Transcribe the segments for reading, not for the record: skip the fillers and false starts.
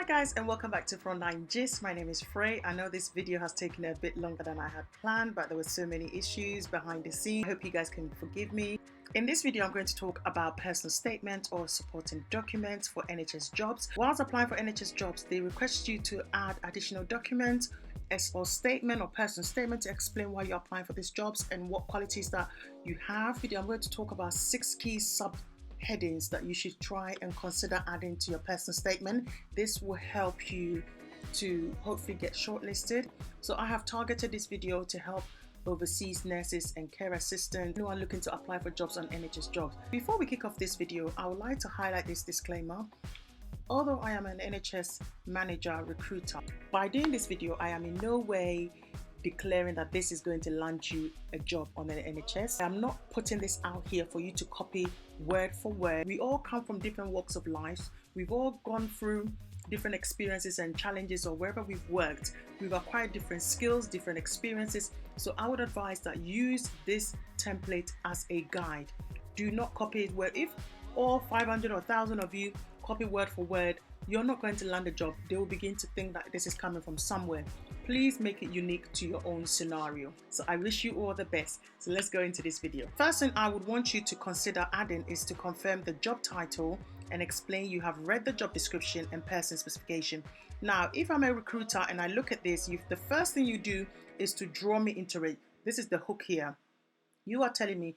Hi guys, and welcome back to Frontline Gist. My name is Frey. I know this video has taken a bit longer than I had planned, but there were so many issues behind the scenes. I hope you guys can forgive me. In this video, I'm going to talk about personal statement or supporting documents for NHS jobs. Whilst applying for NHS jobs, they request you to add additional documents or statement or personal statement to explain why you're applying for these jobs and what qualities that you have. I'm going to talk about 6 key headings that you should try and consider adding to your personal statement. This will help you to hopefully get shortlisted. So I have targeted this video to help overseas nurses and care assistants who are looking to apply for jobs on NHS jobs. Before we kick off this video, I would like to highlight this disclaimer. Although I am an NHS manager recruiter, by doing this video, I am in no way declaring that this is going to land you a job on the NHS. I'm not putting this out here for you to copy word for word. We all come from different walks of life. We've all gone through different experiences and challenges, or wherever we've worked, we've acquired different skills, different experiences. So I would advise that use this template as a guide. Do not copy it word. If all 500 or 1,000 of you copy word for word, you're not going to land a job. They will begin to think that this is coming from somewhere. Please make it unique to your own scenario. So I wish you all the best. So let's go into this video. First thing I would want you to consider adding is to confirm the job title and explain you have read the job description and person specification. Now, if I'm a recruiter and I look at this, the first thing you do is to draw me into it. This is the hook here. You are telling me,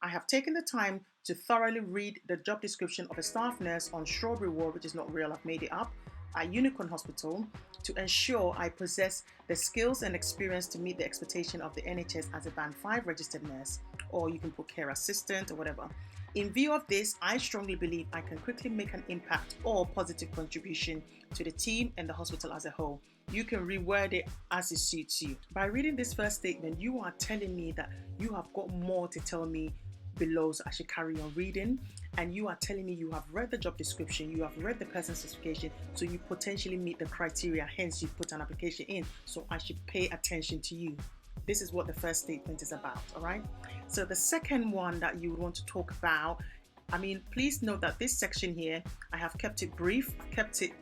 I have taken the time to thoroughly read the job description of a staff nurse on Strawberry Ward, which is not real, I've made it up, at Unicorn Hospital, to ensure I possess the skills and experience to meet the expectation of the NHS as a Band 5 registered nurse, or you can put care assistant or whatever. In view of this, I strongly believe I can quickly make an impact or positive contribution to the team and the hospital as a whole. You can reword it as it suits you. By reading this first statement, you are telling me that you have got more to tell me below, so I should carry on reading, and you are telling me you have read the job description, you have read the person specification, so you potentially meet the criteria, hence you put an application in, so I should pay attention to you. This is what the first statement is about. All right, so the second one that you would want to talk about, please note that this section here, I have kept it brief, kept it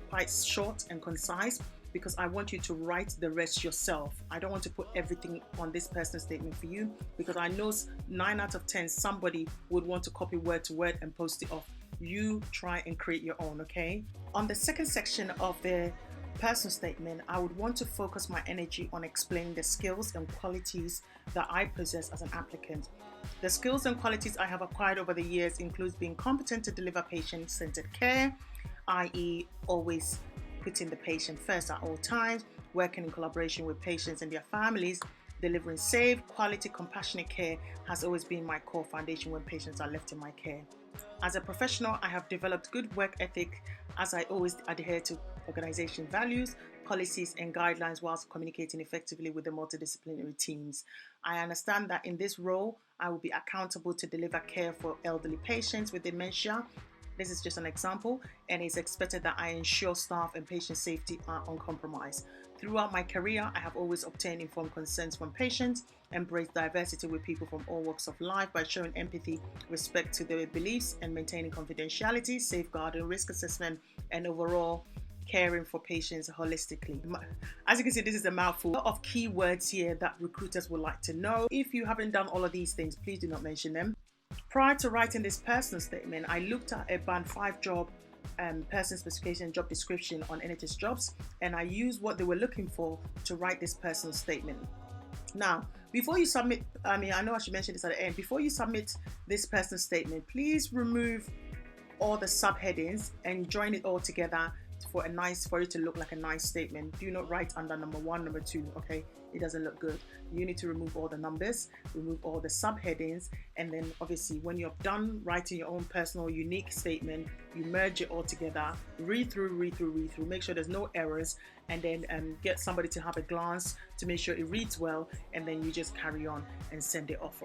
quite short and concise, because I want you to write the rest yourself. I don't want to put everything on this personal statement for you, because I know 9 out of 10 somebody would want to copy word to word and post it off. You try and create your own, okay? On the second section of the personal statement, I would want to focus my energy on explaining the skills and qualities that I possess as an applicant. The skills and qualities I have acquired over the years includes being competent to deliver patient-centered care, i.e. always putting the patient first at all times, working in collaboration with patients and their families, delivering safe, quality, compassionate care has always been my core foundation when patients are left in my care. As a professional, I have developed good work ethic as I always adhere to organization values, policies and guidelines whilst communicating effectively with the multidisciplinary teams. I understand that in this role, I will be accountable to deliver care for elderly patients with dementia. This is just an example, and it's expected that I ensure staff and patient safety are uncompromised. Throughout my career, I have always obtained informed consents from patients, embraced diversity with people from all walks of life by showing empathy, respect to their beliefs, and maintaining confidentiality, safeguarding risk assessment, and overall caring for patients holistically. As you can see, this is a mouthful. A lot of keywords here that recruiters would like to know. If you haven't done all of these things, please do not mention them. Prior to writing this personal statement, I looked at a Band 5 job person specification job description on NHS jobs, and I used what they were looking for to write this personal statement. Now, before you submit, I know I should mention this at the end, before you submit this personal statement, please remove all the subheadings and join it all together for it to look like a nice statement. Do not write under number 1, number 2, okay? It doesn't look good. You need to remove all the numbers, remove all the subheadings, and then obviously when you're done writing your own personal unique statement, you merge it all together, read through, make sure there's no errors, and then get somebody to have a glance to make sure it reads well, and then you just carry on and send it off.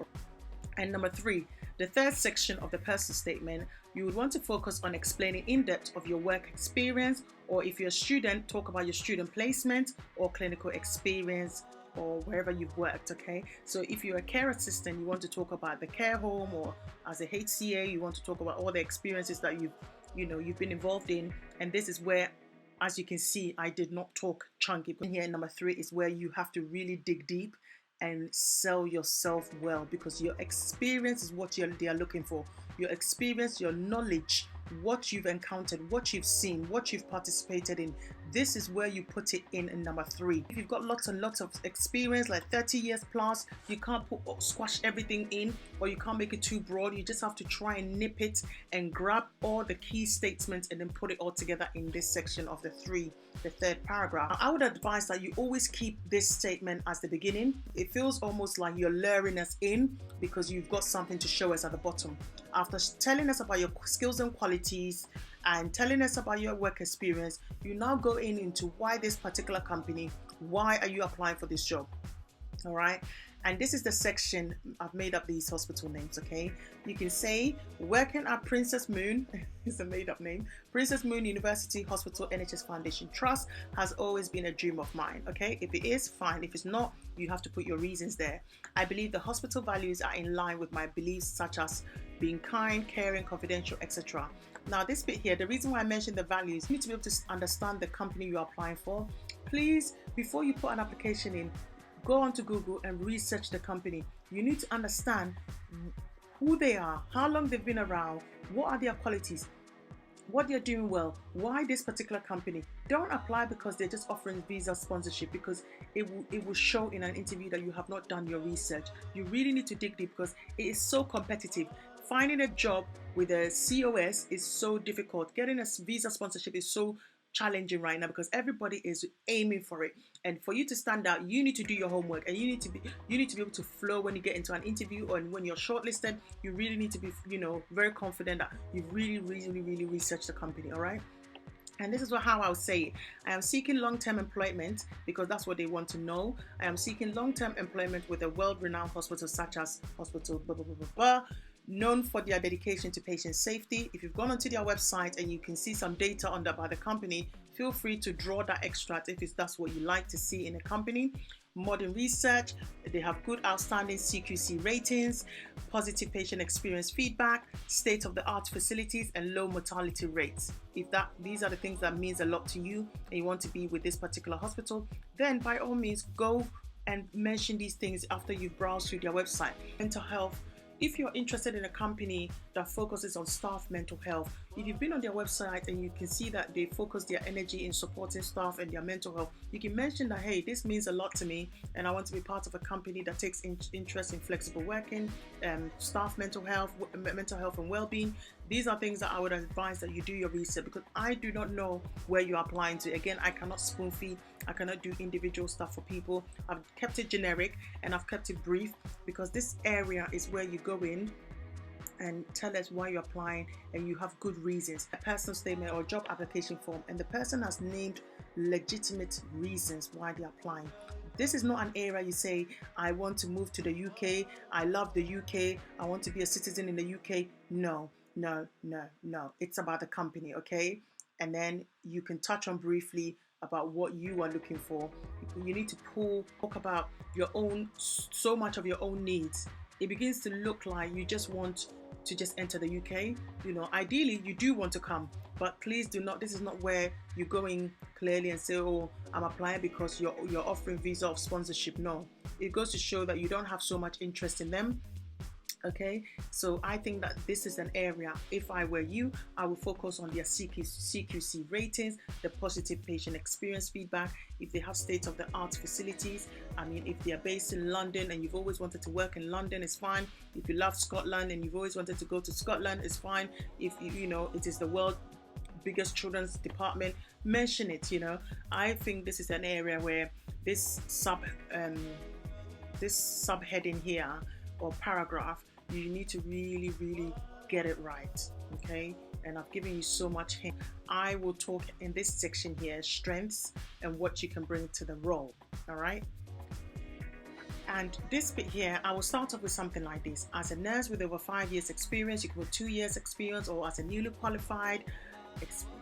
And number 3, the third section of the personal statement, you would want to focus on explaining in depth of your work experience, or if you're a student, talk about your student placement or clinical experience or wherever you've worked, okay? So if you're a care assistant, you want to talk about the care home, or as a HCA, you want to talk about all the experiences that you've been involved in, and this is where As you can see, I did not talk chunky. Here in number 3 is where you have to really dig deep and sell yourself well, because your experience is what they are looking for. Your experience, your knowledge, what you've encountered, what you've seen, what you've participated in. This is where you put it in number 3. If you've got lots and lots of experience, like 30 years plus, you can't squash everything in, or you can't make it too broad. You just have to try and nip it and grab all the key statements and then put it all together in this section of the 3rd paragraph. I would advise that you always keep this statement as the beginning. It feels almost like you're luring us in because you've got something to show us at the bottom. After telling us about your skills and qualities and telling us about your work experience, you now go into why this particular company, why are you applying for this job? All right. And this is the section. I've made up these hospital names, okay? You can say working at Princess Moon, it's a made up name, Princess Moon University Hospital NHS Foundation Trust has always been a dream of mine, okay? If it is, fine. If it's not, you have to put your reasons there. I believe the hospital values are in line with my beliefs, such as being kind, caring, confidential, etc. Now this bit here, the reason why I mentioned the values, you need to be able to understand the company you're applying for. Please, before you put an application in, go onto Google and research the company. You need to understand who they are, how long they've been around, what are their qualities, what they're doing well, why this particular company. Don't apply because they're just offering visa sponsorship, because it will show in an interview that you have not done your research. You really need to dig deep because it is so competitive. Finding a job with a COS is so difficult. Getting a visa sponsorship is so challenging right now because everybody is aiming for it. And for you to stand out, you need to do your homework, and you need to be able to flow when you get into an interview, or when you're shortlisted. You really need to be, very confident that you've really researched the company. All right. And this is how I would say it. I am seeking long-term employment because that's what they want to know. I am seeking long-term employment with a world-renowned hospital such as Hospital blah, blah, blah, blah, blah, known for their dedication to patient safety. If you've gone onto their website and you can see some data on that by the company, feel free to draw that extract if that's what you like to see in a company. Modern research, they have good outstanding CQC ratings, positive patient experience feedback, state-of-the-art facilities, and low mortality rates. If these are the things that means a lot to you and you want to be with this particular hospital, then by all means go and mention these things after you've browsed through their website. Mental health. If you're interested in a company that focuses on staff mental health, if you've been on their website and you can see that they focus their energy in supporting staff and their mental health, you can mention that, hey, this means a lot to me and I want to be part of a company that takes interest in flexible working, staff mental health and well-being. These are things that I would advise that you do your research, because I do not know where you're applying to. Again, I cannot spoon feed. I cannot do individual stuff for people. I've kept it generic and I've kept it brief, because this area is where you go in and tell us why you're applying and you have good reasons. A personal statement or job application form, and the person has named legitimate reasons why they're applying. This is not an area you say, I want to move to the UK, I love the UK, I want to be a citizen in the UK. No. It's about the company, okay? And then you can touch on briefly about what you are looking for. You need to talk about so much of your own needs. It begins to look like you just want to just enter the UK. Ideally you do want to come, but please do not, this is not where you're going clearly and say, oh, I'm applying because you're offering visa of sponsorship. No, it goes to show that you don't have so much interest in them. Okay, so I think that this is an area, if I were you, I would focus on their CQC ratings, the positive patient experience feedback, if they have state-of-the-art facilities. I mean, if they are based in London and you've always wanted to work in London, it's fine. If you love Scotland and you've always wanted to go to Scotland, it's fine. If it is the world's biggest children's department, mention it. I think this is an area where this subheading here or paragraph, you need to really get it right, okay? And I've given you so much hint. I will talk in this section here, strengths and what you can bring to the role, all right? And this bit here, I will start off with something like this. As a nurse with over 5 years experience, you can put 2 years experience, or as a newly qualified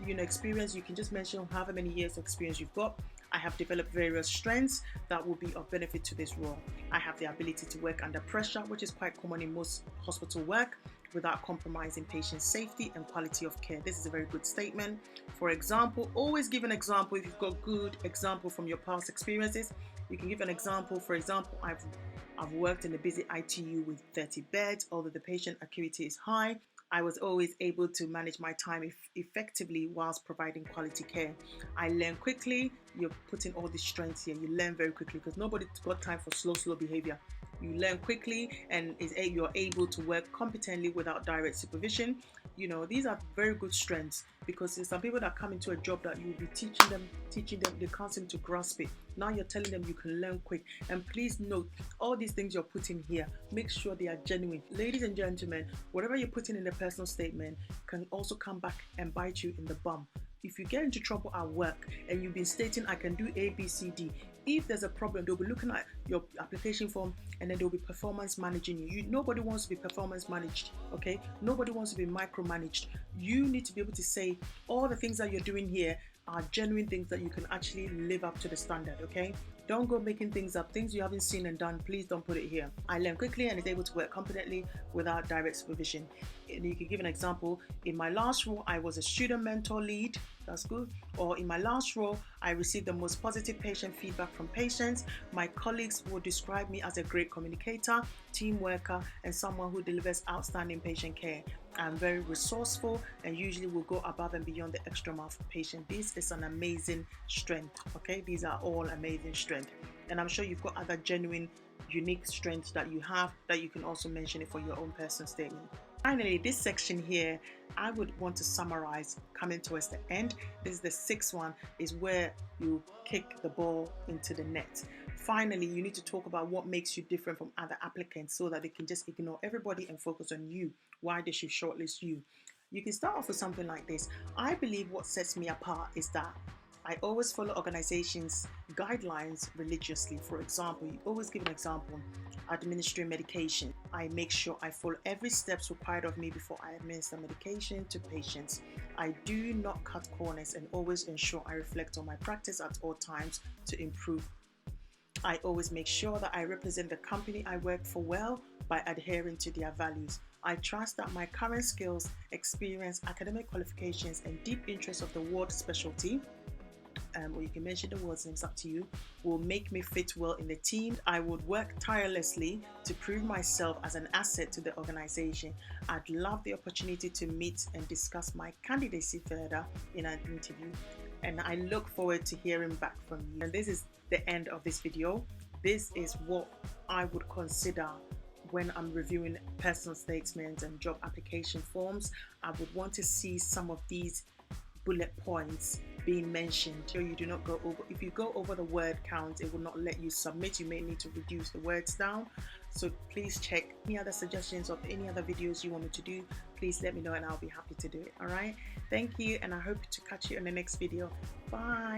experience, you can just mention however many years of experience you've got. I have developed various strengths that will be of benefit to this role. I have the ability to work under pressure, which is quite common in most hospital work. without compromising patient safety and quality of care. This is a very good statement. For example, always give an example. If you've got good example from your past experiences, you can give an example. For example, I've worked in a busy ITU with 30 beds. Although the patient acuity is high, I was always able to manage my time effectively whilst providing quality care. I learn quickly. You're putting all the strengths here. You learn very quickly because nobody's got time for slow behavior. You learn quickly and you're able to work competently without direct supervision. You know, these are very good strengths, because there's some people that come into a job that you'll be teaching them, they can't seem to grasp it. Now you're telling them you can learn quick. And please note, all these things you're putting here, make sure they are genuine. Ladies and gentlemen, whatever you're putting in the personal statement can also come back and bite you in the bum. If you get into trouble at work and you've been stating, I can do A, B, C, D, if there's a problem, they'll be looking at your application form and then they'll be performance managing you. Nobody wants to be performance managed, okay? Nobody wants to be micromanaged. You need to be able to say all the things that you're doing here are genuine things that you can actually live up to the standard, okay? Don't go making things up, things you haven't seen and done. Please don't put it here. I learn quickly and is able to work competently without direct supervision. And you can give an example. In my last role, I was a student mentor lead. That's good. Or in my last role, I received the most positive patient feedback from patients. My colleagues would describe me as a great communicator, team worker, and someone who delivers outstanding patient care. I'm very resourceful and usually will go above and beyond the extra mile for patient. This is an amazing strength, okay? These are all amazing strengths. And I'm sure you've got other genuine, unique strengths that you have that you can also mention it for your own personal statement. Finally, this section here, I would want to summarize coming towards the end. This is the sixth one, is where you kick the ball into the net. Finally, you need to talk about what makes you different from other applicants so that they can just ignore everybody and focus on you, why they should shortlist you. You can start off with something like this. I believe what sets me apart is that I always follow organizations' guidelines religiously. For example, you always give an example, administering medication. I make sure I follow every steps required of me before I administer medication to patients. I do not cut corners and always ensure I reflect on my practice at all times to improve. I always make sure that I represent the company I work for well by adhering to their values. I trust that my current skills, experience, academic qualifications, and deep interest of the ward specialty, or you can mention the words names, up to you, will make me fit well in the team. I would work tirelessly to prove myself as an asset to the organization. I'd love the opportunity to meet and discuss my candidacy further in an interview, and I look forward to hearing back from you. And this is the end of this video. This is what I would consider when I'm reviewing personal statements and job application forms. I would want to see some of these bullet points being mentioned. So you do not go over. If you go over the word count, it will not let you submit. You may need to reduce the words down. So please check. Any other suggestions of any other videos you want me to do, please let me know and I'll be happy to do it. All right, thank you, and I hope to catch you in the next video. Bye.